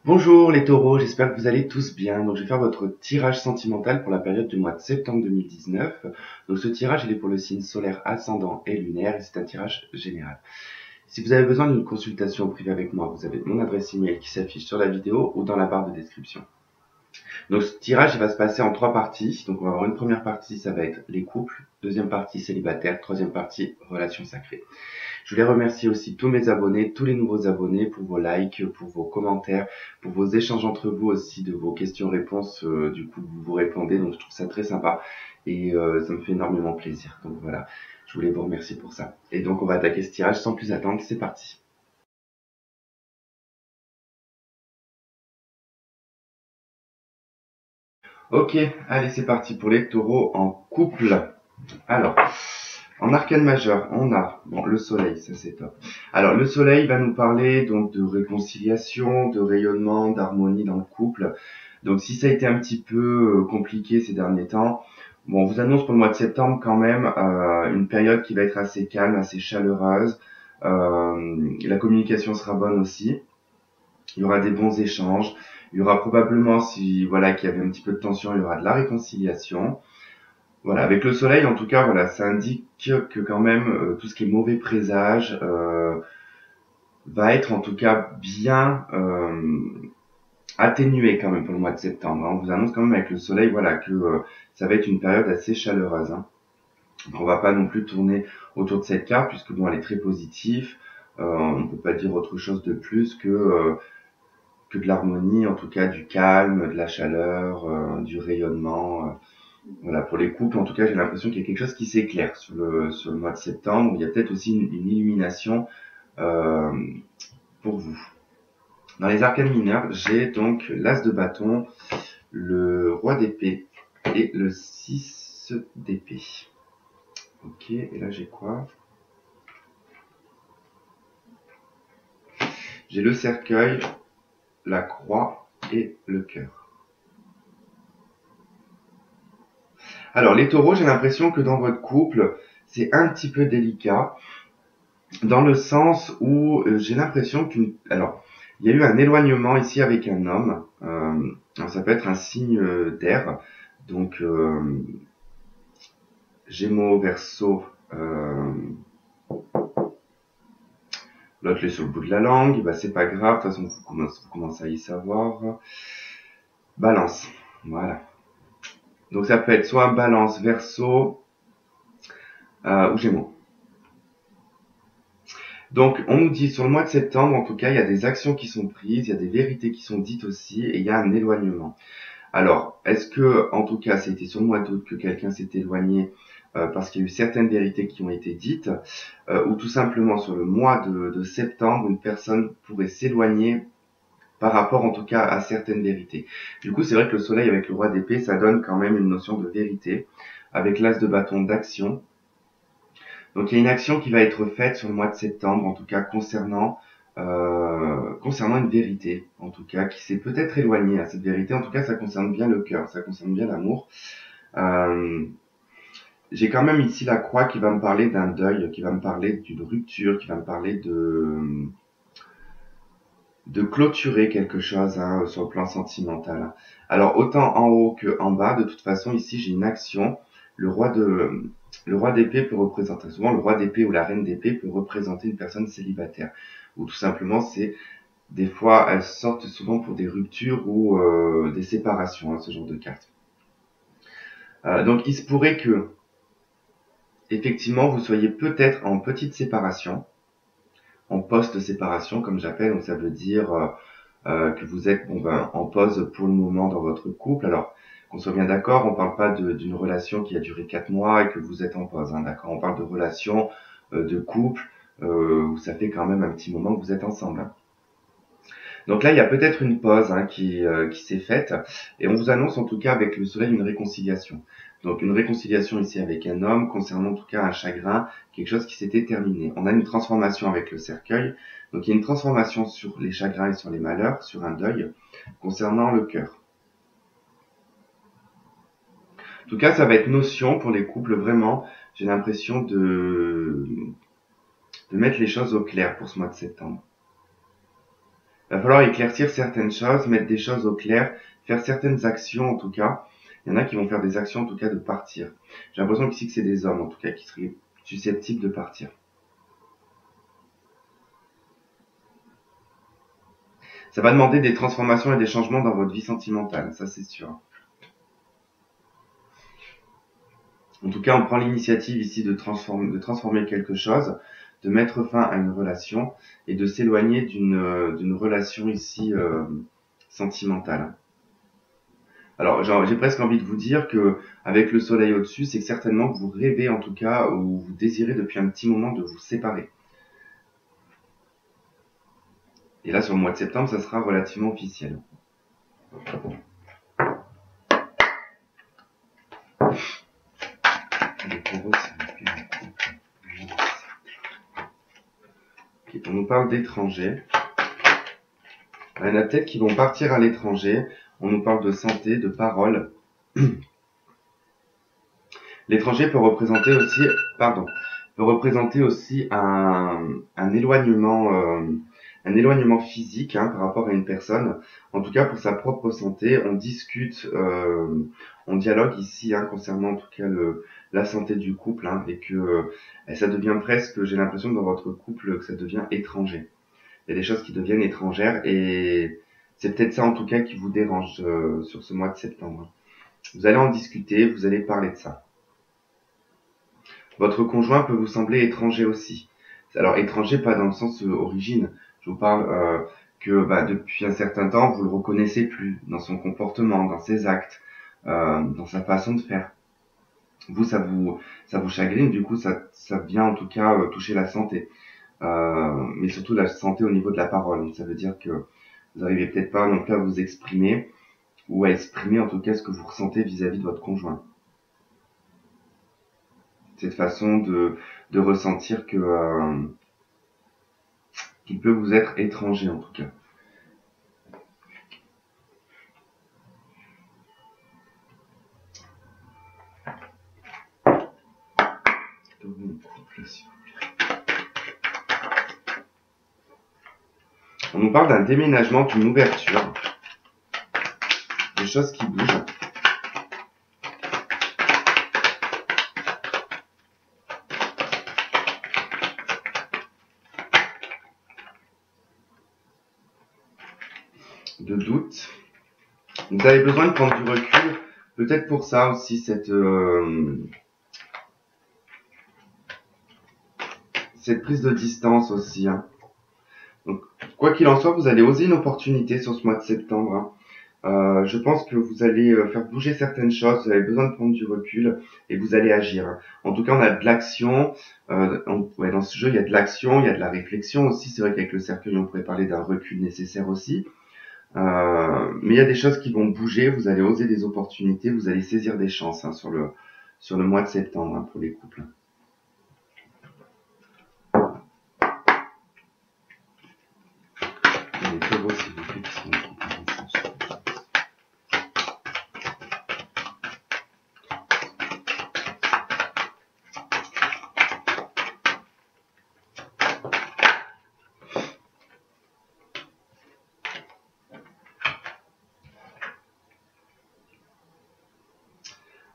Bonjour les taureaux, j'espère que vous allez tous bien. Donc je vais faire votre tirage sentimental pour la période du mois de septembre 2019. Donc ce tirage il est pour le signe solaire ascendant et lunaire et c'est un tirage général. Si vous avez besoin d'une consultation privée avec moi, vous avez mon adresse email qui s'affiche sur la vidéo ou dans la barre de description. Donc ce tirage il va se passer en 3 parties. Donc on va avoir une première partie, ça va être les couples, deuxième partie célibataire, troisième partie relations sacrées. Je voulais remercier aussi tous mes abonnés, tous les nouveaux abonnés pour vos likes, pour vos commentaires, pour vos échanges entre vous aussi, de vos questions-réponses. Du coup, vous répondez, donc je trouve ça très sympa et ça me fait énormément plaisir. Donc voilà, je voulais vous remercier pour ça. Et donc on va attaquer ce tirage sans plus attendre, c'est parti. Ok, allez c'est parti pour les taureaux en couple. Alors, en arcane majeur, on a le soleil, ça c'est top. Alors le soleil va nous parler donc de réconciliation, de rayonnement, d'harmonie dans le couple. Donc si ça a été un petit peu compliqué ces derniers temps, on vous annonce pour le mois de septembre quand même une période qui va être assez calme, assez chaleureuse. La communication sera bonne aussi. Il y aura des bons échanges. Il y aura probablement, si voilà qu'il y avait un petit peu de tension, il y aura de la réconciliation. Voilà, avec le soleil, en tout cas, voilà, ça indique que quand même tout ce qui est mauvais présage va être en tout cas bien atténué quand même pour le mois de septembre. On vous annonce quand même avec le soleil, voilà, que ça va être une période assez chaleureuse. Donc on va pas non plus tourner autour de cette carte puisque bon, elle est très positive. On ne peut pas dire autre chose de plus que de l'harmonie, en tout cas du calme, de la chaleur, du rayonnement. Voilà, pour les couples, en tout cas, j'ai l'impression qu'il y a quelque chose qui s'éclaire sur le mois de septembre. Il y a peut-être aussi une illumination euh, pour vous. Dans les arcanes mineurs, j'ai donc l'as de bâton, le roi d'épée et le 6 d'épée. Ok, et là j'ai quoi? J'ai le cercueil, la croix et le cœur. Alors les taureaux, j'ai l'impression que dans votre couple, c'est un petit peu délicat. Dans le sens où j'ai l'impression qu'une... Alors, il y a eu un éloignement ici avec un homme. Alors ça peut être un signe d'air. Donc, Gémeaux, Verseau, l'autre est sur le bout de la langue. Bah, c'est pas grave, de toute façon, vous commencez à y savoir. Balance, voilà. Donc ça peut être soit Balance, Verseau ou Gémeaux. Donc, on nous dit sur le mois de septembre, en tout cas, il y a des actions qui sont prises, il y a des vérités qui sont dites aussi, et il y a un éloignement. Alors, est-ce que, en tout cas, c'était sur le mois d'août que quelqu'un s'est éloigné parce qu'il y a eu certaines vérités qui ont été dites, ou tout simplement sur le mois de septembre, une personne pourrait s'éloigner par rapport, en tout cas, à certaines vérités. Du coup, c'est vrai que le soleil avec le roi d'épée, ça donne quand même une notion de vérité, avec l'as de bâton d'action. Donc, il y a une action qui va être faite sur le mois de septembre, en tout cas, concernant une vérité, en tout cas, qui s'est peut-être éloignée à cette vérité. En tout cas, ça concerne bien le cœur, ça concerne bien l'amour. Euh, j'ai quand même ici la croix qui va me parler d'un deuil, qui va me parler d'une rupture, qui va me parler de clôturer quelque chose sur le plan sentimental. Alors, autant en haut que en bas, de toute façon, ici, j'ai une action. Le roi d'épée peut représenter, souvent le roi d'épée ou la reine d'épée peut représenter une personne célibataire. Ou tout simplement, c'est des fois, elles sortent souvent pour des ruptures ou des séparations, ce genre de cartes. Donc, il se pourrait que, effectivement, vous soyez peut-être en petite séparation, en post-séparation, comme j'appelle. Donc, ça veut dire que vous êtes en pause pour le moment dans votre couple. Alors, qu'on soit bien d'accord, on ne parle pas d'une relation qui a duré 4 mois et que vous êtes en pause. D'accord, on parle de relation, de couple, où ça fait quand même un petit moment que vous êtes ensemble. Donc là, il y a peut-être une pause qui s'est faite, et on vous annonce en tout cas avec le soleil une réconciliation. Donc une réconciliation ici avec un homme concernant en tout cas un chagrin, quelque chose qui s'était terminé. On a une transformation avec le cercueil, donc il y a une transformation sur les chagrins et sur les malheurs, sur un deuil, concernant le cœur. En tout cas, ça va être notion pour les couples, vraiment, j'ai l'impression de mettre les choses au clair pour ce mois de septembre. Il va falloir éclaircir certaines choses, mettre des choses au clair, faire certaines actions en tout cas. Il y en a qui vont faire des actions en tout cas de partir. J'ai l'impression qu'ici que c'est des hommes en tout cas qui seraient susceptibles de partir. Ça va demander des transformations et des changements dans votre vie sentimentale, ça c'est sûr. En tout cas, on prend l'initiative ici de transformer quelque chose, de mettre fin à une relation et de s'éloigner d'une relation ici sentimentale. Alors, j'ai presque envie de vous dire que avec le soleil au-dessus, c'est que certainement que vous rêvez en tout cas ou vous désirez depuis un petit moment de vous séparer. Et là, sur le mois de septembre, ça sera relativement officiel. Okay, on nous parle d'étrangers. Il y en a peut-être qui vont partir à l'étranger. On nous parle de santé, de parole. L'étranger peut représenter aussi un éloignement physique par rapport à une personne. En tout cas, pour sa propre santé, on discute, on dialogue ici concernant en tout cas la santé du couple et que ça devient presque, j'ai l'impression dans votre couple que ça devient étranger. Il y a des choses qui deviennent étrangères et c'est peut-être ça en tout cas qui vous dérange sur ce mois de septembre. Vous allez en discuter, vous allez parler de ça. Votre conjoint peut vous sembler étranger aussi. Alors étranger pas dans le sens origine. Je vous parle que depuis un certain temps vous le reconnaissez plus dans son comportement, dans ses actes, dans sa façon de faire. Vous ça vous chagrine. Du coup ça vient en tout cas toucher la santé, mais surtout la santé au niveau de la parole. Donc ça veut dire que vous n'arrivez peut-être pas non plus à vous exprimer ou à exprimer en tout cas ce que vous ressentez vis-à-vis de votre conjoint. Cette façon de ressentir que qu'il peut vous être étranger en tout cas. On nous parle d'un déménagement, d'une ouverture, des choses qui bougent. De doute. Vous avez besoin de prendre du recul. Peut-être pour ça aussi cette prise de distance aussi. Donc, quoi qu'il en soit, vous allez oser une opportunité sur ce mois de septembre. Je pense que vous allez faire bouger certaines choses, vous avez besoin de prendre du recul et vous allez agir. En tout cas, on a de l'action. Dans ce jeu, il y a de l'action, il y a de la réflexion aussi. C'est vrai qu'avec le cercueil, on pourrait parler d'un recul nécessaire aussi. Mais il y a des choses qui vont bouger, vous allez oser des opportunités, vous allez saisir des chances sur le mois de septembre pour les couples. Les taureaux, s'il vous plaît, qui sont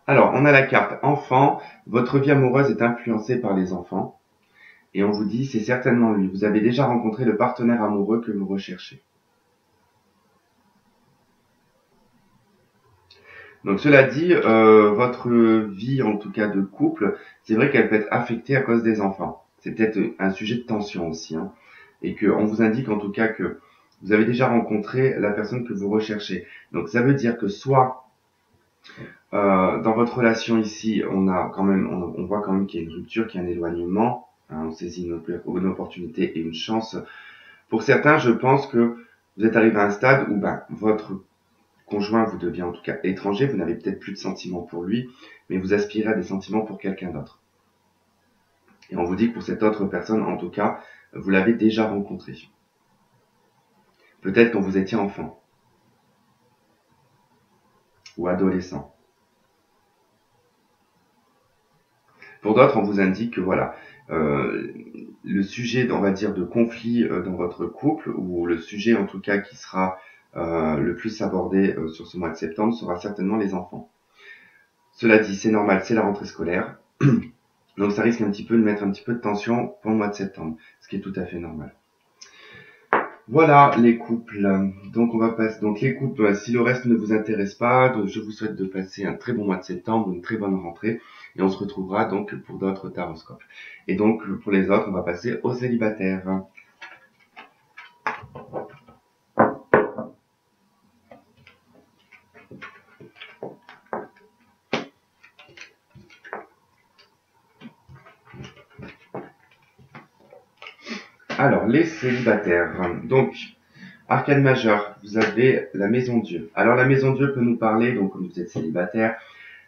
Alors, on a la carte enfant. Votre vie amoureuse est influencée par les enfants. Et on vous dit, c'est certainement lui. Vous avez déjà rencontré le partenaire amoureux que vous recherchez. Donc cela dit, votre vie, en tout cas de couple, c'est vrai qu'elle peut être affectée à cause des enfants. C'est peut-être un sujet de tension aussi. Et qu'on vous indique en tout cas que vous avez déjà rencontré la personne que vous recherchez. Donc ça veut dire que soit dans votre relation ici, on voit quand même qu'il y a une rupture, qu'il y a un éloignement. On saisit une opportunité et une chance. Pour certains, je pense que vous êtes arrivé à un stade où votre conjoint vous devient en tout cas étranger. Vous n'avez peut-être plus de sentiments pour lui, mais vous aspirez à des sentiments pour quelqu'un d'autre. Et on vous dit que pour cette autre personne, en tout cas, vous l'avez déjà rencontré. Peut-être quand vous étiez enfant ou adolescent. Pour d'autres, on vous indique que voilà, le sujet, on va dire, de conflit dans votre couple, ou le sujet en tout cas qui sera le plus abordé sur ce mois de septembre, sera certainement les enfants. Cela dit, c'est normal, c'est la rentrée scolaire, donc ça risque un petit peu de mettre un petit peu de tension pour le mois de septembre, ce qui est tout à fait normal. Voilà les couples. Donc on va passer. Donc les couples, si le reste ne vous intéresse pas, donc je vous souhaite de passer un très bon mois de septembre, une très bonne rentrée, et on se retrouvera donc pour d'autres taroscopes. Et donc pour les autres, on va passer aux célibataires. Alors les célibataires. Donc arcane majeur, vous avez la maison Dieu. Alors la maison Dieu peut nous parler, donc comme vous êtes célibataire,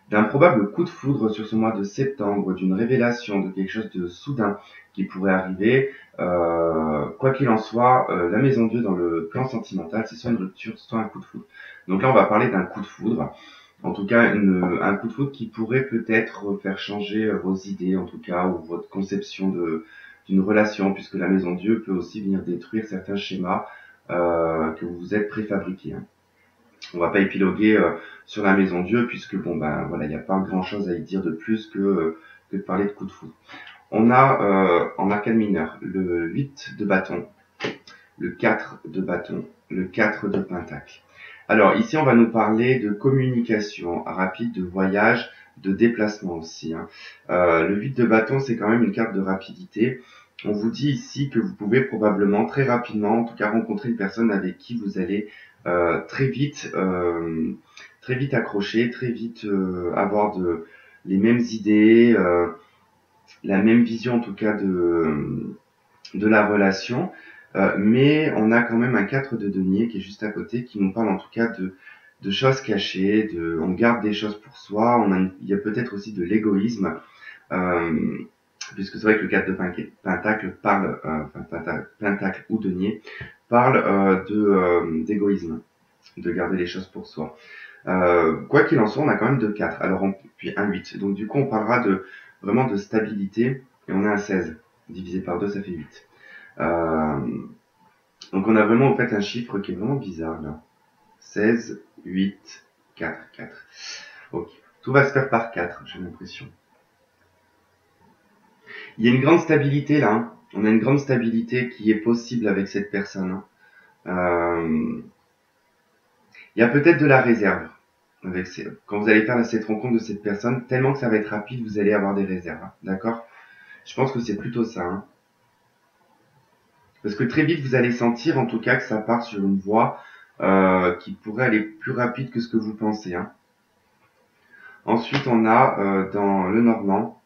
d'un probable coup de foudre sur ce mois de septembre, d'une révélation, de quelque chose de soudain qui pourrait arriver. Quoi qu'il en soit, la maison Dieu dans le plan sentimental, c'est soit une rupture, soit un coup de foudre. Donc là, on va parler d'un coup de foudre. En tout cas, un coup de foudre qui pourrait peut-être faire changer vos idées, en tout cas, ou votre conception d'une relation, puisque la maison Dieu peut aussi venir détruire certains schémas que vous vous êtes préfabriqués. On va pas épiloguer sur la maison Dieu, puisque bon ben voilà, il n'y a pas grand chose à y dire de plus que de parler de coup de foudre. On a en arcane mineur le 8 de bâton, le 4 de bâton, le 4 de pentacle. Alors ici on va nous parler de communication rapide, de voyage, de déplacement aussi. Le 8 de bâton, c'est quand même une carte de rapidité. On vous dit ici que vous pouvez probablement très rapidement, en tout cas rencontrer une personne avec qui vous allez très vite accrocher, très vite avoir les mêmes idées, la même vision en tout cas de la relation. Mais on a quand même un 4 de denier qui est juste à côté, qui nous parle en tout cas de choses cachées, on garde des choses pour soi, il y a peut-être aussi de l'égoïsme, puisque c'est vrai que le 4 de pentacle parle, pentacle ou denier, parle d'égoïsme, de garder les choses pour soi. Quoi qu'il en soit, on a quand même 2 4, alors puis un 8. Donc du coup, on parlera vraiment de stabilité, et on a un 16. Divisé par 2, ça fait 8. Donc on a vraiment en fait un chiffre qui est vraiment bizarre là. 16, 8, 4, 4. Ok. Tout va se faire par 4, j'ai l'impression. Il y a une grande stabilité là. Hein. On a une grande stabilité qui est possible avec cette personne. Hein. Il y a peut-être de la réserve. Quand vous allez faire cette rencontre de cette personne, tellement que ça va être rapide, vous allez avoir des réserves. Hein. D'accord? Je pense que c'est plutôt ça. Hein. Parce que très vite, vous allez sentir en tout cas que ça part sur une voie qui pourrait aller plus rapide que ce que vous pensez. Hein. Ensuite, on a dans le normand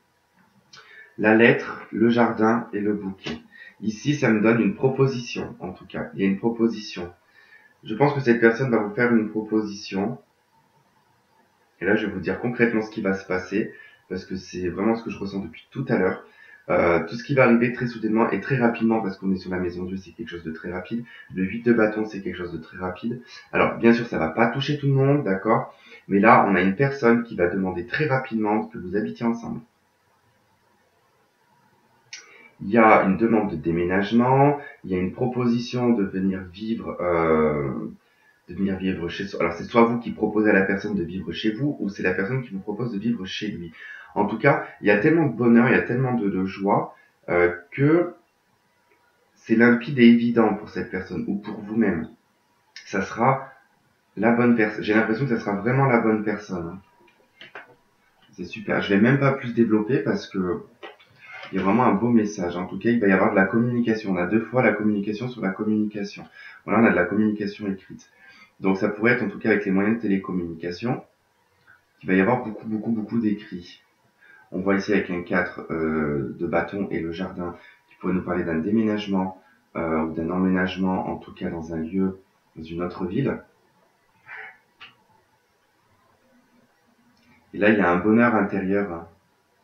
la lettre, le jardin et le bouquet. Ici, ça me donne une proposition, en tout cas. Il y a une proposition. Je pense que cette personne va vous faire une proposition. Et là, je vais vous dire concrètement ce qui va se passer, parce que c'est vraiment ce que je ressens depuis tout à l'heure. Tout ce qui va arriver très soudainement et très rapidement, parce qu'on est sur la maison Dieu, c'est quelque chose de très rapide. Le 8 de bâton, c'est quelque chose de très rapide. Alors, bien sûr, ça va pas toucher tout le monde, d'accord? Mais là, on a une personne qui va demander très rapidement que vous habitiez ensemble. Il y a une demande de déménagement, il y a une proposition de venir vivre chez soi. Alors c'est soit vous qui proposez à la personne de vivre chez vous, ou c'est la personne qui vous propose de vivre chez lui. En tout cas, il y a tellement de bonheur, il y a tellement de joie que c'est limpide et évident pour cette personne, ou pour vous-même. Ça sera la bonne personne. J'ai l'impression que ça sera vraiment la bonne personne. Hein. C'est super. Je vais même pas plus développer parce que il y a vraiment un beau message. En tout cas, il va y avoir de la communication. On a 2 fois la communication sur la communication. Voilà, on a de la communication écrite. Donc ça pourrait être en tout cas avec les moyens de télécommunication qu'il va y avoir beaucoup d'écrits. On voit ici avec un 4 de bâton et le jardin qui pourrait nous parler d'un déménagement ou d'un emménagement, en tout cas dans un lieu, dans une autre ville. Et là, il y a un bonheur intérieur. Hein.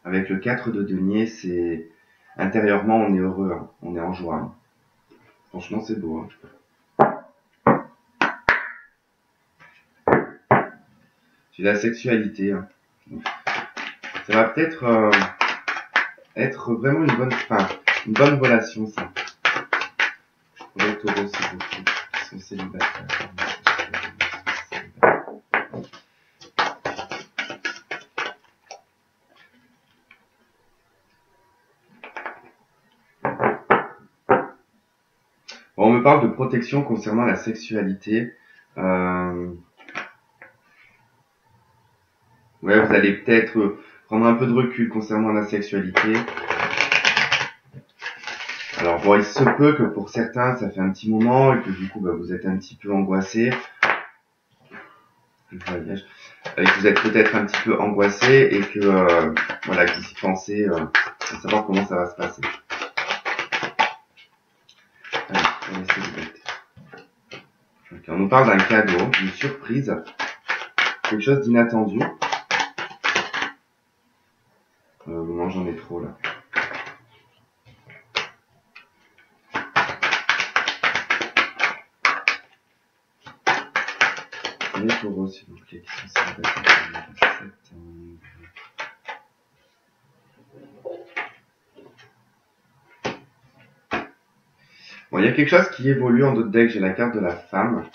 Avec le 4 de denier, c'est intérieurement, on est heureux, hein. On est en joie. Hein. Franchement, c'est beau. Hein. C'est la sexualité. Hein. Ça va peut-être être vraiment une bonne relation, ça. Pour les taureaux, c'est beaucoup, qui sont célibataires. Bon, on me parle de protection concernant la sexualité. Ouais, vous allez peut-être prendre un peu de recul concernant la sexualité. Alors bon, il se peut que pour certains, ça fait un petit moment et que du coup, vous êtes un petit peu angoissé. Et que vous êtes peut-être un petit peu angoissé et que voilà, que vous y pensez à savoir comment ça va se passer. Allez, on essaie de mettre. Okay, on nous parle d'un cadeau, d'une surprise, quelque chose d'inattendu. Non, j'en ai trop là. Les taureaux, s'il vous plaît, qui sont célibataires en septembre. Bon, il y a quelque chose qui évolue en d'autres decks. J'ai la carte de la femme.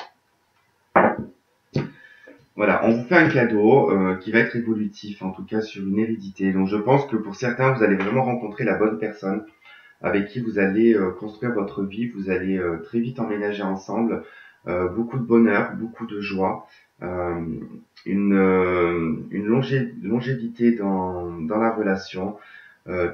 Voilà, on vous fait un cadeau qui va être évolutif, en tout cas sur une hérédité. Donc je pense que pour certains, vous allez vraiment rencontrer la bonne personne avec qui vous allez construire votre vie. Vous allez très vite emménager ensemble. Beaucoup de bonheur, beaucoup de joie, une longévité dans la relation,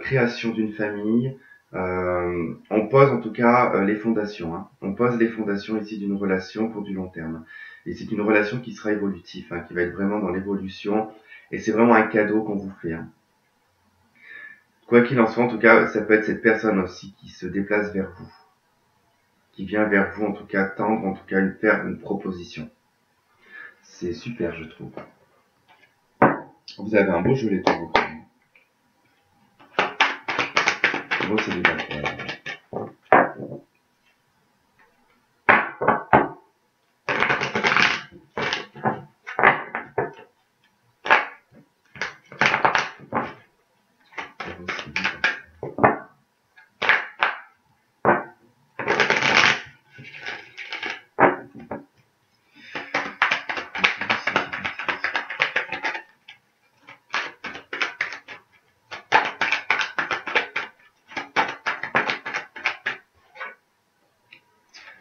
création d'une famille. On pose en tout cas les fondations. Hein. On pose les fondations ici d'une relation pour du long terme. Et c'est une relation qui sera évolutive, hein, qui va être vraiment dans l'évolution. Et c'est vraiment un cadeau qu'on vous fait. Hein. Quoi qu'il en soit, en tout cas, ça peut être cette personne aussi qui se déplace vers vous, qui vient vers vous, en tout cas, tendre, en tout cas, faire une proposition. C'est super, je trouve. Vous avez un beau jeu, les taureaux. Beau célibataire.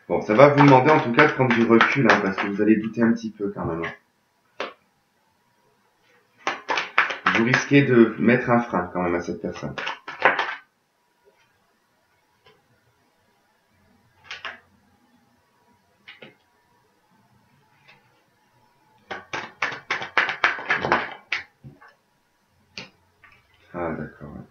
Bon, ça va vous demander en tout cas de prendre du recul, hein, parce que vous allez douter un petit peu quand même. Vous risquez de mettre un frein quand même à cette personne. Ah d'accord. Ouais.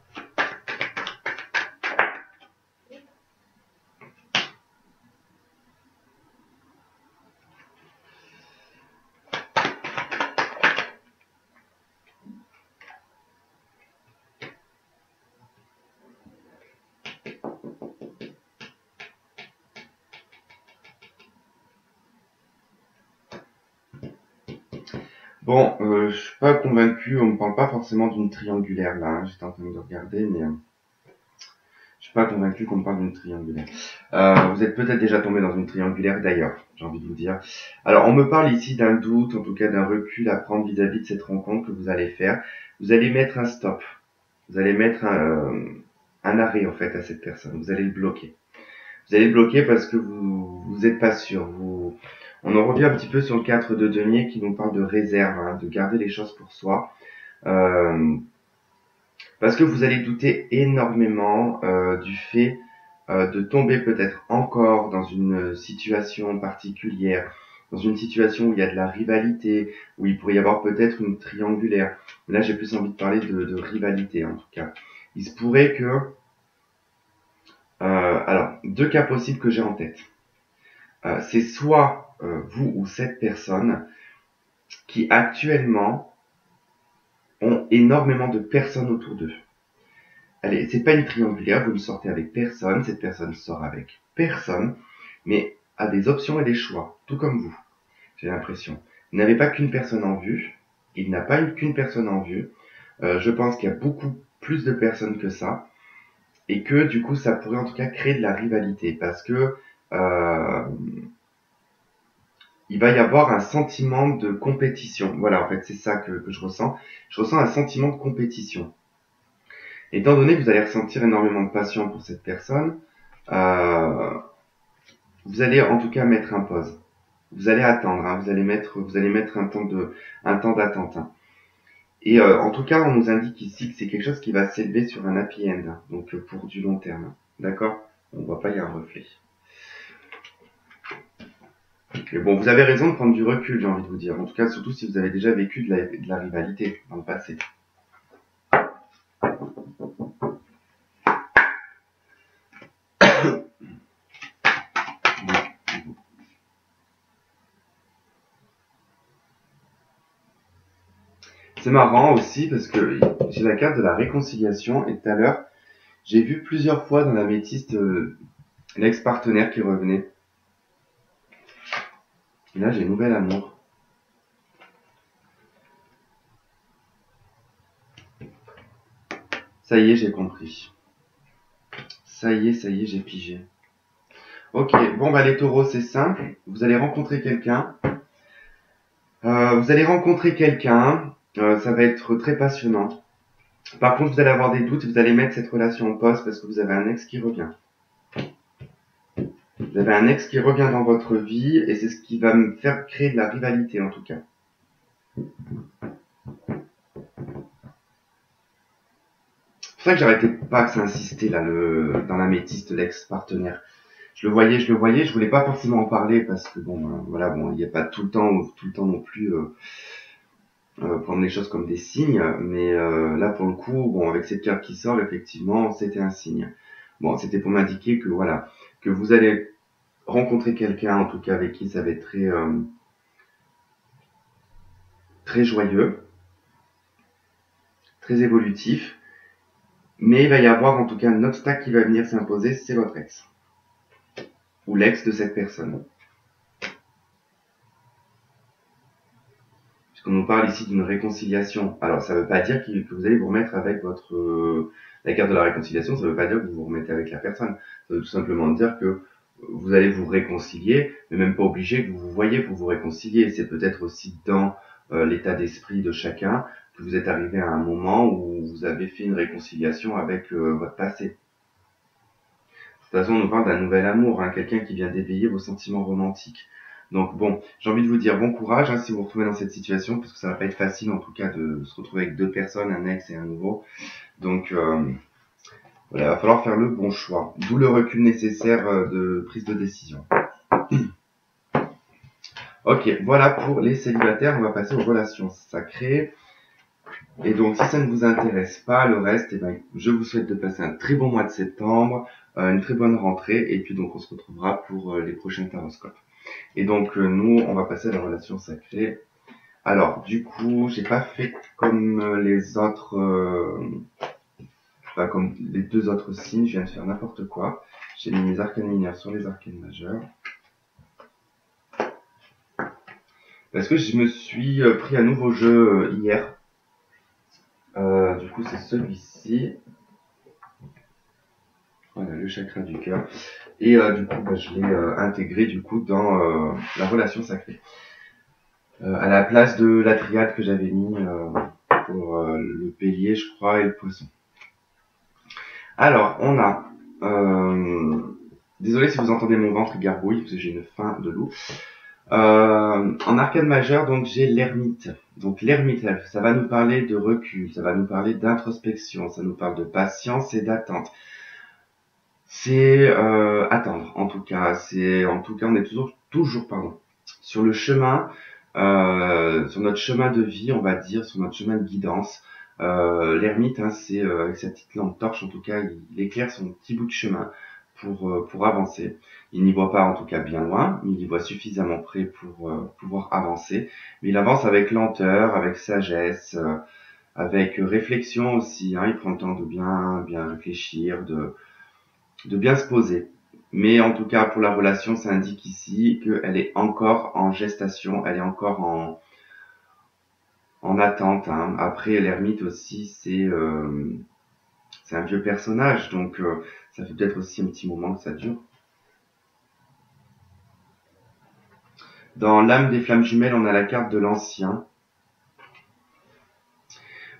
Bon, je suis pas convaincu, on me parle pas forcément d'une triangulaire là, hein. J'étais en train de regarder, mais je suis pas convaincu qu'on me parle d'une triangulaire. Vous êtes peut-être déjà tombé dans une triangulaire d'ailleurs, j'ai envie de vous dire. Alors, on me parle ici d'un doute, en tout cas d'un recul à prendre vis-à-vis de cette rencontre que vous allez faire. Vous allez mettre un stop, vous allez mettre un arrêt en fait à cette personne, vous allez le bloquer. Vous allez le bloquer parce que vous êtes pas sûr. On en revient un petit peu sur le 4 de denier qui nous parle de réserve, hein, de garder les choses pour soi. Parce que vous allez douter énormément du fait de tomber peut-être encore dans une situation particulière, dans une situation où il y a de la rivalité, où il pourrait y avoir peut-être une triangulaire. Là, j'ai plus envie de parler de rivalité en tout cas. Il se pourrait que... alors, deux cas possibles que j'ai en tête. C'est soit vous ou cette personne qui actuellement ont énormément de personnes autour d'eux. Allez, c'est pas une triangulaire, vous ne sortez avec personne, cette personne sort avec personne, mais a des options et des choix, tout comme vous, j'ai l'impression. Vous n'avez pas qu'une personne en vue, il n'a pas qu'une personne en vue. Je pense qu'il y a beaucoup plus de personnes que ça, et que du coup ça pourrait en tout cas créer de la rivalité, parce que il va y avoir un sentiment de compétition. Voilà, en fait, c'est ça que je ressens. Je ressens un sentiment de compétition. Étant donné que vous allez ressentir énormément de passion pour cette personne, euh, vous allez en tout cas mettre un pause. Vous allez attendre, hein, vous allez mettre un temps d'attente. Hein. Et en tout cas, on nous indique ici que c'est quelque chose qui va s'élever sur un happy end, hein, donc pour du long terme. D'accord? On voit pas, il y a un reflet. Mais bon, vous avez raison de prendre du recul, j'ai envie de vous dire. En tout cas, surtout si vous avez déjà vécu de la rivalité dans le passé. C'est marrant aussi parce que j'ai la carte de la réconciliation et tout à l'heure, j'ai vu plusieurs fois dans la métiste l'ex-partenaire qui revenait. Et là, j'ai nouvel amour. Ça y est, j'ai compris. Ça y est, j'ai pigé. Ok, bon bah les taureaux, c'est simple. Vous allez rencontrer quelqu'un. Ça va être très passionnant. Par contre, vous allez avoir des doutes, vous allez mettre cette relation en pause parce que vous avez un ex qui revient. Vous avez un ex qui revient dans votre vie et c'est ce qui va me faire créer de la rivalité en tout cas. C'est pour ça que j'arrêtais pas que ça insistait là, dans l'améthyste, l'ex-partenaire. Je le voyais, je voulais pas forcément en parler parce que bon, voilà, bon, il n'y a pas tout le temps non plus prendre les choses comme des signes, mais là pour le coup, bon, avec cette carte qui sort, effectivement, c'était un signe. Bon, c'était pour m'indiquer que voilà, que vous allez rencontrer quelqu'un, en tout cas avec qui ça va être très joyeux, très évolutif, mais il va y avoir en tout cas un obstacle qui va venir s'imposer, c'est votre ex ou l'ex de cette personne. Puisqu'on nous parle ici d'une réconciliation. Alors, ça ne veut pas dire que vous allez vous remettre avec votre la carte de la réconciliation. Ça ne veut pas dire que vous vous remettez avec la personne. Ça veut tout simplement dire que vous allez vous réconcilier, mais même pas obligé que vous vous voyez pour vous réconcilier. C'est peut-être aussi dans l'état d'esprit de chacun que vous êtes arrivé à un moment où vous avez fait une réconciliation avec votre passé. De toute façon, on nous parle d'un nouvel amour, hein, quelqu'un qui vient d'éveiller vos sentiments romantiques. Donc bon, j'ai envie de vous dire bon courage hein, si vous vous retrouvez dans cette situation, parce que ça va pas être facile en tout cas de se retrouver avec deux personnes, un ex et un nouveau. Donc voilà, il va falloir faire le bon choix. D'où le recul nécessaire de prise de décision. Ok, voilà pour les célibataires, on va passer aux relations sacrées. Et donc si ça ne vous intéresse pas, le reste, eh ben, je vous souhaite de passer un très bon mois de septembre, une très bonne rentrée, et puis donc on se retrouvera pour les prochains taroscopes. Et donc nous, on va passer à la relation sacrée. Alors, du coup, j'ai pas fait comme les autres, comme les deux autres signes, je viens de faire n'importe quoi. J'ai mis mes arcanes mineures sur les arcanes majeures. Parce que je me suis pris un nouveau jeu hier. Du coup, c'est celui-ci. Voilà, le chakra du cœur. Et du coup, bah, je l'ai intégré du coup dans la relation sacrée. À la place de la triade que j'avais mis pour le bélier, je crois, et le poisson. Alors, on a... désolé si vous entendez mon ventre gargouille, parce que j'ai une faim de loup. En arcane majeur, donc j'ai l'ermite. Donc l'ermite, ça va nous parler de recul, ça va nous parler d'introspection, ça nous parle de patience et d'attente. C'est attendre, en tout cas. On est toujours sur le chemin, sur notre chemin de vie, on va dire, sur notre chemin de guidance. L'ermite, hein, c'est avec sa petite lampe torche, en tout cas, il éclaire son petit bout de chemin pour avancer. Il n'y voit pas, en tout cas, bien loin, mais il y voit suffisamment près pour pouvoir avancer. Mais il avance avec lenteur, avec sagesse, avec réflexion aussi. Hein, il prend le temps de bien réfléchir, de bien se poser. Mais en tout cas, pour la relation, ça indique ici qu'elle est encore en gestation, elle est encore en attente. Hein. Après, l'ermite aussi, c'est c'est un vieux personnage, donc ça fait peut-être aussi un petit moment que ça dure. Dans l'âme des flammes jumelles, on a la carte de l'ancien.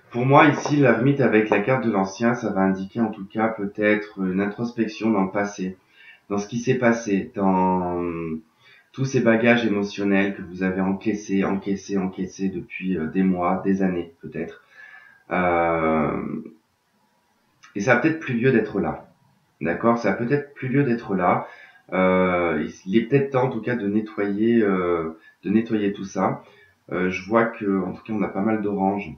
Pour moi, ici, la limite avec la carte de l'ancien, ça va indiquer en tout cas peut-être une introspection dans le passé, dans ce qui s'est passé, dans tous ces bagages émotionnels que vous avez encaissés depuis des mois, des années peut-être. Et ça a peut-être plus lieu d'être là. D'accord? Ça a peut-être plus lieu d'être là. Il est peut-être temps en tout cas de nettoyer tout ça. Je vois que en tout cas on a pas mal d'oranges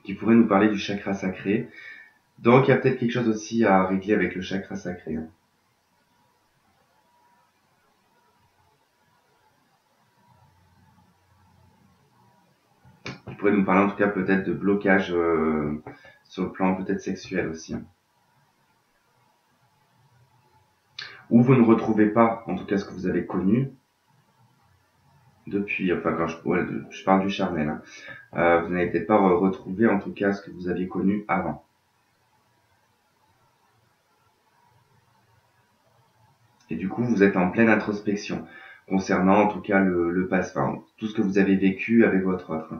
qui pourraient nous parler du chakra sacré. Donc il y a peut-être quelque chose aussi à régler avec le chakra sacré. Qui pourrait nous parler en tout cas peut-être de blocage sur le plan peut-être sexuel aussi. Ou vous ne retrouvez pas en tout cas ce que vous avez connu depuis, enfin quand je parle du charnel, hein. Vous n'avez peut-être pas retrouvé en tout cas ce que vous aviez connu avant. Et du coup, vous êtes en pleine introspection concernant en tout cas le passé, enfin, tout ce que vous avez vécu avec votre autre.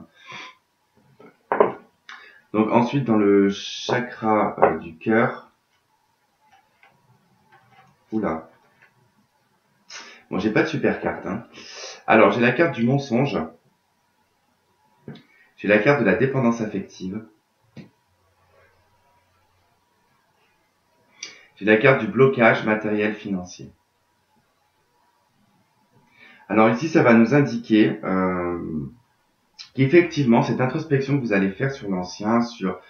Donc ensuite, dans le chakra du cœur, oula, bon, j'ai pas de super carte. Hein. Alors, j'ai la carte du mensonge, j'ai la carte de la dépendance affective, j'ai la carte du blocage matériel financier. Alors ici, ça va nous indiquer qu'effectivement, cette introspection que vous allez faire sur l'ancien, sur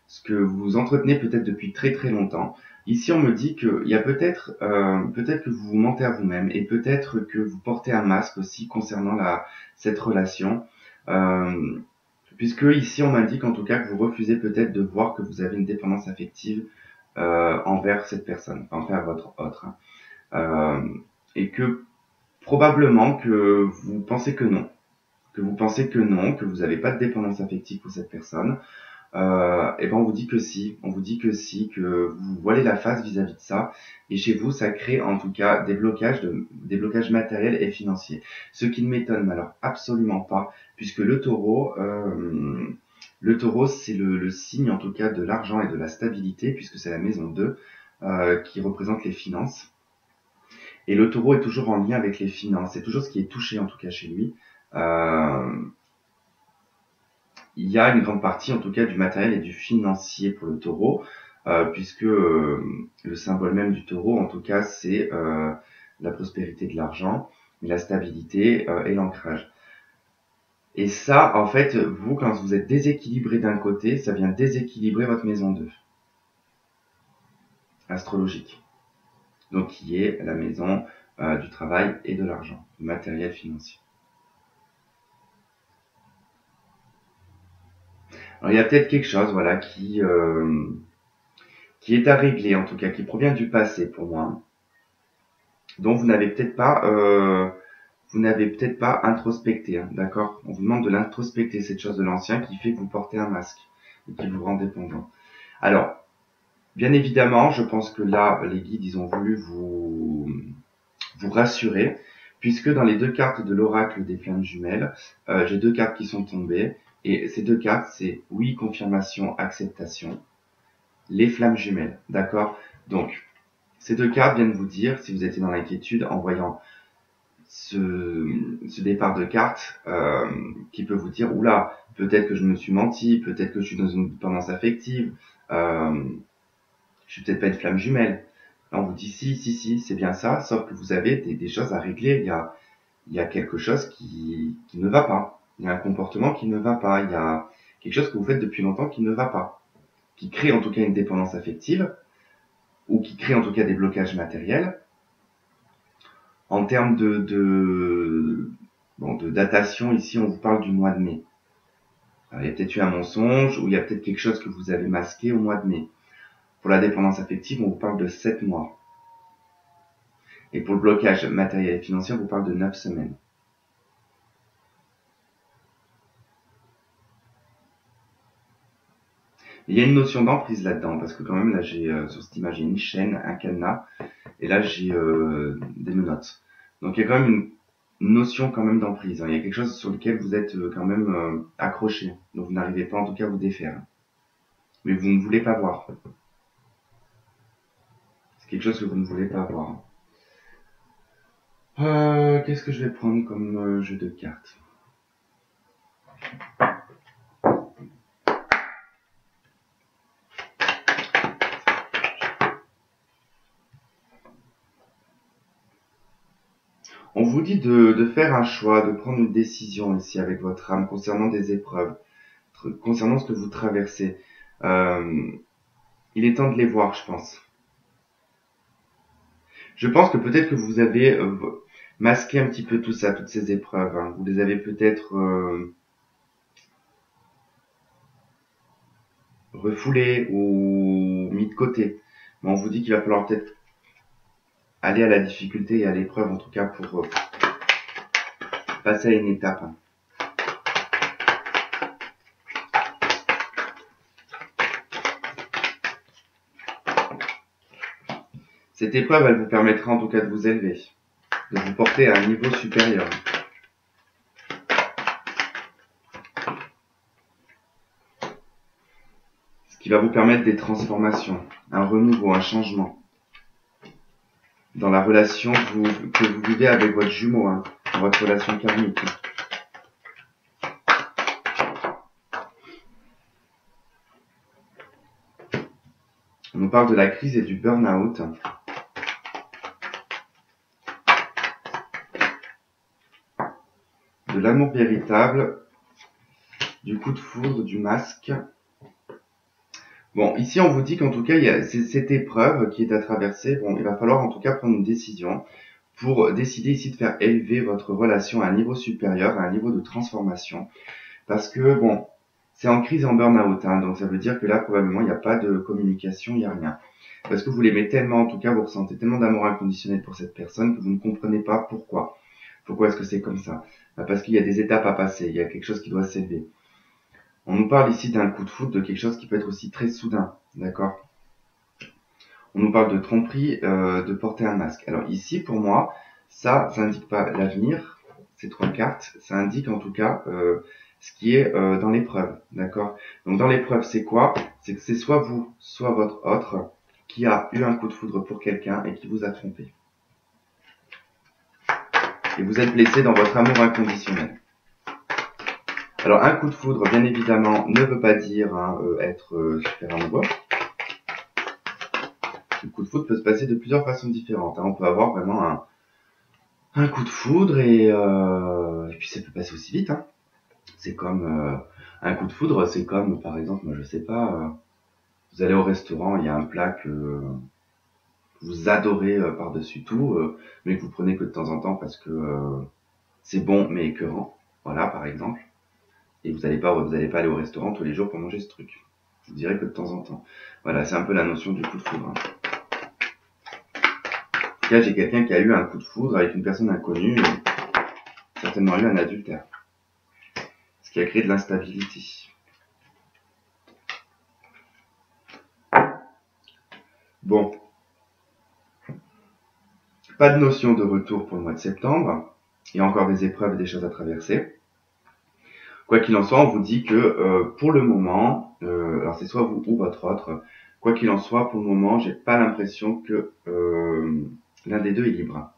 ce que vous entretenez peut-être depuis très très longtemps, ici on me dit qu'il y a peut-être que vous vous mentez à vous-même et peut-être que vous portez un masque aussi concernant cette relation. Puisque ici on m'indique en tout cas que vous refusez peut-être de voir que vous avez une dépendance affective envers cette personne, envers votre autre. Et que probablement que vous pensez que non, que vous n'avez pas de dépendance affective pour cette personne, et ben on vous dit que si, que vous voilez la face vis-à-vis de ça, et chez vous ça crée en tout cas des blocages matériels et financiers. Ce qui ne m'étonne alors absolument pas, puisque le taureau c'est le signe en tout cas de l'argent et de la stabilité, puisque c'est la maison 2 qui représente les finances. Et le taureau est toujours en lien avec les finances, c'est toujours ce qui est touché en tout cas chez lui. Il y a une grande partie en tout cas du matériel et du financier pour le taureau, puisque le symbole même du taureau en tout cas c'est la prospérité de l'argent, la stabilité et l'ancrage. Et ça, en fait, vous, quand vous êtes déséquilibré d'un côté, ça vient déséquilibrer votre maison 2, astrologique. Donc qui est la maison du travail et de l'argent, du matériel financier. Alors il y a peut-être quelque chose, voilà, qui est à régler, en tout cas, qui provient du passé pour moi, dont vous n'avez peut-être pas introspecté, hein, d'accord? On vous demande de l'introspecter, cette chose de l'ancien qui fait que vous portez un masque et qui vous rend dépendant. Alors, bien évidemment, je pense que là, les guides, ils ont voulu vous rassurer, puisque dans les deux cartes de l'oracle des flammes jumelles, j'ai deux cartes qui sont tombées, et ces deux cartes, c'est oui, confirmation, acceptation, les flammes jumelles, d'accord? Donc, ces deux cartes viennent vous dire, si vous étiez dans l'inquiétude, en voyant ce départ de cartes, qui peut vous dire, oula, peut-être que je me suis menti, peut-être que je suis dans une dépendance affective, je suis peut-être pas une flamme jumelle. Là, on vous dit si, c'est bien ça, sauf que vous avez des choses à régler. Il y a quelque chose qui ne va pas. Il y a un comportement qui ne va pas. Il y a quelque chose que vous faites depuis longtemps qui ne va pas. Qui crée en tout cas une dépendance affective, ou qui crée en tout cas des blocages matériels. En termes de datation, ici on vous parle du mois de mai. Alors, il y a peut-être eu un mensonge, ou il y a peut-être quelque chose que vous avez masqué au mois de mai. Pour la dépendance affective, on vous parle de 7 mois. Et pour le blocage matériel et financier, on vous parle de 9 semaines. Il y a une notion d'emprise là-dedans, parce que quand même, là, j'ai sur cette image, j'ai une chaîne, un cadenas, et là, j'ai des menottes. Donc, il y a quand même une notion quand même d'emprise, hein. Il y a quelque chose sur lequel vous êtes quand même accroché, donc vous n'arrivez pas en tout cas à vous défaire. Mais vous ne voulez pas voir. C'est quelque chose que vous ne voulez pas voir. Qu'est-ce que je vais prendre comme jeu de cartes? On vous dit de faire un choix, de prendre une décision ici avec votre âme concernant des épreuves, concernant ce que vous traversez. Il est temps de les voir, je pense. Je pense que peut-être que vous avez masqué un petit peu tout ça, toutes ces épreuves, hein. Vous les avez peut-être refoulées ou mis de côté. Mais on vous dit qu'il va falloir peut-être aller à la difficulté et à l'épreuve, en tout cas pour passer à une étape, hein. Cette épreuve, elle vous permettra en tout cas de vous élever, de vous porter à un niveau supérieur. Ce qui va vous permettre des transformations, un renouveau, un changement. Dans la relation que vous vivez avec votre jumeau, hein, dans votre relation karmique. On nous parle de la crise et du burn-out. De l'amour véritable, du coup de foudre, du masque. Bon, ici on vous dit qu'en tout cas, il y a cette épreuve qui est à traverser. Bon, il va falloir en tout cas prendre une décision pour décider ici de faire élever votre relation à un niveau supérieur, à un niveau de transformation. Parce que, bon, c'est en crise et en burn-out, hein, donc ça veut dire que là, probablement, il n'y a pas de communication, il n'y a rien. Parce que vous l'aimez tellement, en tout cas, vous ressentez tellement d'amour inconditionnel pour cette personne que vous ne comprenez pas pourquoi. Pourquoi est-ce que c'est comme ça? Parce qu'il y a des étapes à passer, il y a quelque chose qui doit s'élever. On nous parle ici d'un coup de foudre, de quelque chose qui peut être aussi très soudain, d'accord? On nous parle de tromperie, de porter un masque. Alors ici, pour moi, ça n'indique pas l'avenir, ces trois cartes, ça indique en tout cas ce qui est dans l'épreuve, d'accord? Donc dans l'épreuve, c'est quoi? C'est que c'est soit vous, soit votre autre qui a eu un coup de foudre pour quelqu'un et qui vous a trompé. Et vous êtes blessé dans votre amour inconditionnel. Alors un coup de foudre, bien évidemment, ne veut pas dire être super amoureux. Le coup de foudre peut se passer de plusieurs façons différentes, hein. On peut avoir vraiment un coup de foudre et puis ça peut passer aussi vite, hein. C'est comme un coup de foudre, c'est comme par exemple, moi je sais pas, vous allez au restaurant, il y a un plat que vous adorez par-dessus tout, mais que vous prenez que de temps en temps parce que c'est bon mais écœurant, voilà par exemple. Et vous n'allez pas aller au restaurant tous les jours pour manger ce truc. Je vous dirais que de temps en temps. Voilà, c'est un peu la notion du coup de foudre, hein. En tout cas, j'ai quelqu'un qui a eu un coup de foudre avec une personne inconnue, certainement eu un adultère. Ce qui a créé de l'instabilité. Bon. Pas de notion de retour pour le mois de septembre. Il y a encore des épreuves et des choses à traverser. Quoi qu'il en soit, on vous dit que pour le moment, alors c'est soit vous ou votre autre, quoi qu'il en soit, pour le moment, j'ai pas l'impression que l'un des deux est libre.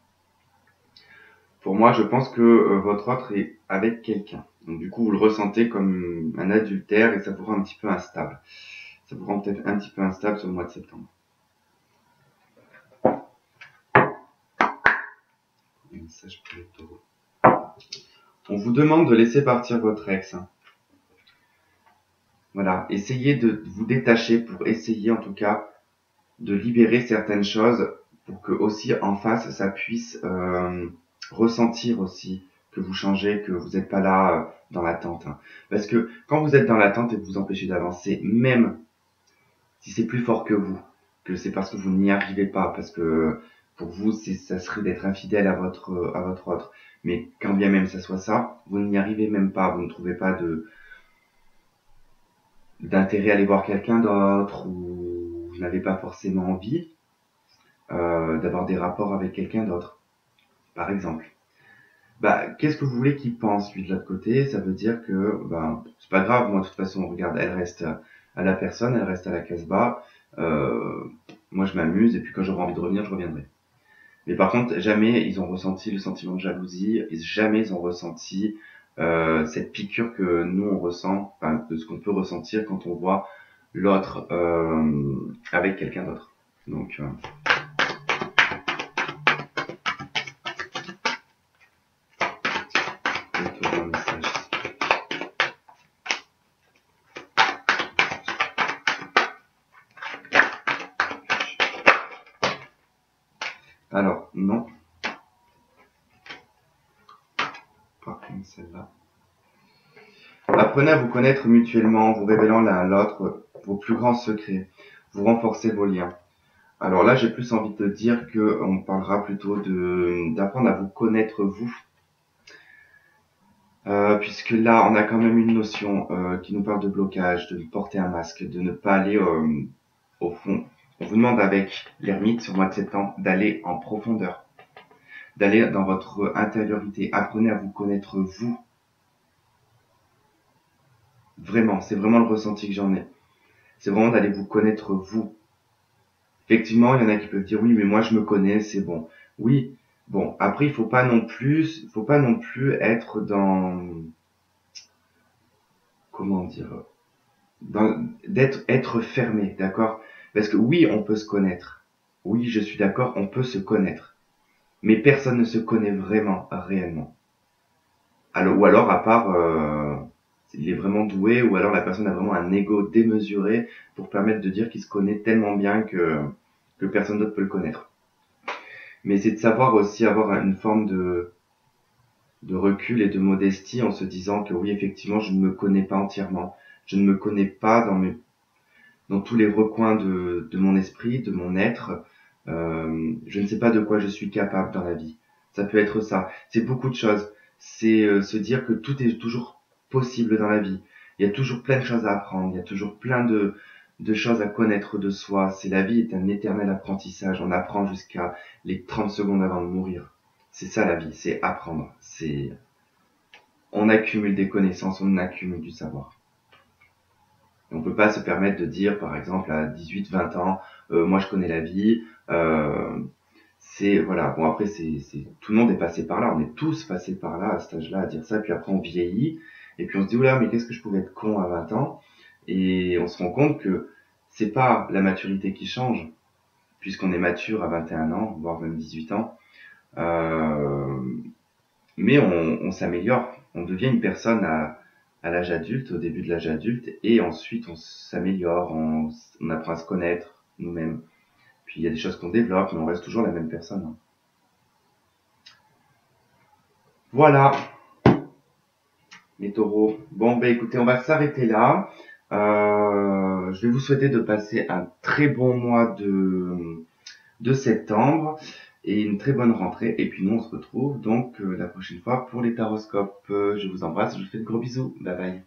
Pour moi, je pense que votre autre est avec quelqu'un. Donc du coup, vous le ressentez comme un adultère et ça vous rend un petit peu instable. Ça vous rend peut-être un petit peu instable sur le mois de septembre. Un message pour les taureaux. On vous demande de laisser partir votre ex, hein. Voilà, essayez de vous détacher pour essayer en tout cas de libérer certaines choses pour que aussi en face ça puisse ressentir aussi que vous changez, que vous n'êtes pas là dans l'attente, hein. Parce que quand vous êtes dans l'attente et que vous empêchez d'avancer, même si c'est plus fort que vous, que c'est parce que vous n'y arrivez pas, parce que pour vous ça serait d'être infidèle à votre autre, mais quand bien même ça soit ça, vous n'y arrivez même pas, vous ne trouvez pas d'intérêt à aller voir quelqu'un d'autre, ou vous n'avez pas forcément envie d'avoir des rapports avec quelqu'un d'autre, par exemple. Bah, qu'est-ce que vous voulez qu'il pense, lui, de l'autre côté? Ça veut dire que, ben, c'est pas grave, moi, de toute façon, regarde, elle reste à la personne, elle reste à la Casbah, moi, je m'amuse, et puis quand j'aurai envie de revenir, je reviendrai. Mais par contre, jamais ils ont ressenti le sentiment de jalousie, et jamais ils ont ressenti cette piqûre que nous, on ressent, enfin, de ce qu'on peut ressentir quand on voit l'autre avec quelqu'un d'autre. Donc, je te vois un message. Alors, non. Par contre, celle-là. Apprenez à vous connaître mutuellement, vous révélant l'un à l'autre vos plus grands secrets. Vous renforcez vos liens. Alors là, j'ai plus envie de dire que on parlera plutôt d'apprendre à vous connaître vous. Puisque là, on a quand même une notion qui nous parle de blocage, de porter un masque, de ne pas aller au fond. On vous demande avec l'ermite sur le mois de septembre d'aller en profondeur, d'aller dans votre intériorité. Apprenez à vous connaître vous. Vraiment, c'est vraiment le ressenti que j'en ai. C'est vraiment d'aller vous connaître vous. Effectivement, il y en a qui peuvent dire oui, mais moi je me connais, c'est bon. Oui, bon. Après, il faut pas non plus être dans, comment dire, être fermé, d'accord? Parce que oui, on peut se connaître. Oui, je suis d'accord, on peut se connaître. Mais personne ne se connaît vraiment, réellement. Alors, ou alors, à part, il est vraiment doué, ou alors la personne a vraiment un ego démesuré pour permettre de dire qu'il se connaît tellement bien que personne d'autre peut le connaître. Mais c'est de savoir aussi avoir une forme de recul et de modestie en se disant que oui, effectivement, je ne me connais pas entièrement. Je ne me connais pas dans tous les recoins de mon esprit, de mon être. Je ne sais pas de quoi je suis capable dans la vie. Ça peut être ça. C'est beaucoup de choses. C'est se dire que tout est toujours possible dans la vie. Il y a toujours plein de choses à apprendre. Il y a toujours plein de choses à connaître de soi. C'est la vie est un éternel apprentissage. On apprend jusqu'à les 30 secondes avant de mourir. C'est ça la vie, c'est apprendre. On accumule des connaissances, on accumule du savoir. On peut pas se permettre de dire, par exemple, à 18, 20 ans, moi je connais la vie. C'est voilà. Bon après, tout le monde est passé par là. On est tous passés par là à cet âge-là à dire ça. Puis après, on vieillit et puis on se dit oula, mais qu'est-ce que je pouvais être con à 20 ans. Et on se rend compte que c'est pas la maturité qui change, puisqu'on est mature à 21 ans, voire même 18 ans. Euh, mais on s'améliore. On devient une personne à l'âge adulte, au début de l'âge adulte, et ensuite on s'améliore, on apprend à se connaître nous-mêmes. Puis il y a des choses qu'on développe, mais on reste toujours la même personne, hein. Voilà, les taureaux. Bon, ben écoutez, on va s'arrêter là. Je vais vous souhaiter de passer un très bon mois de septembre et une très bonne rentrée. Et puis nous, on se retrouve donc la prochaine fois pour les taroscopes. Je vous embrasse, je vous fais de gros bisous. Bye bye.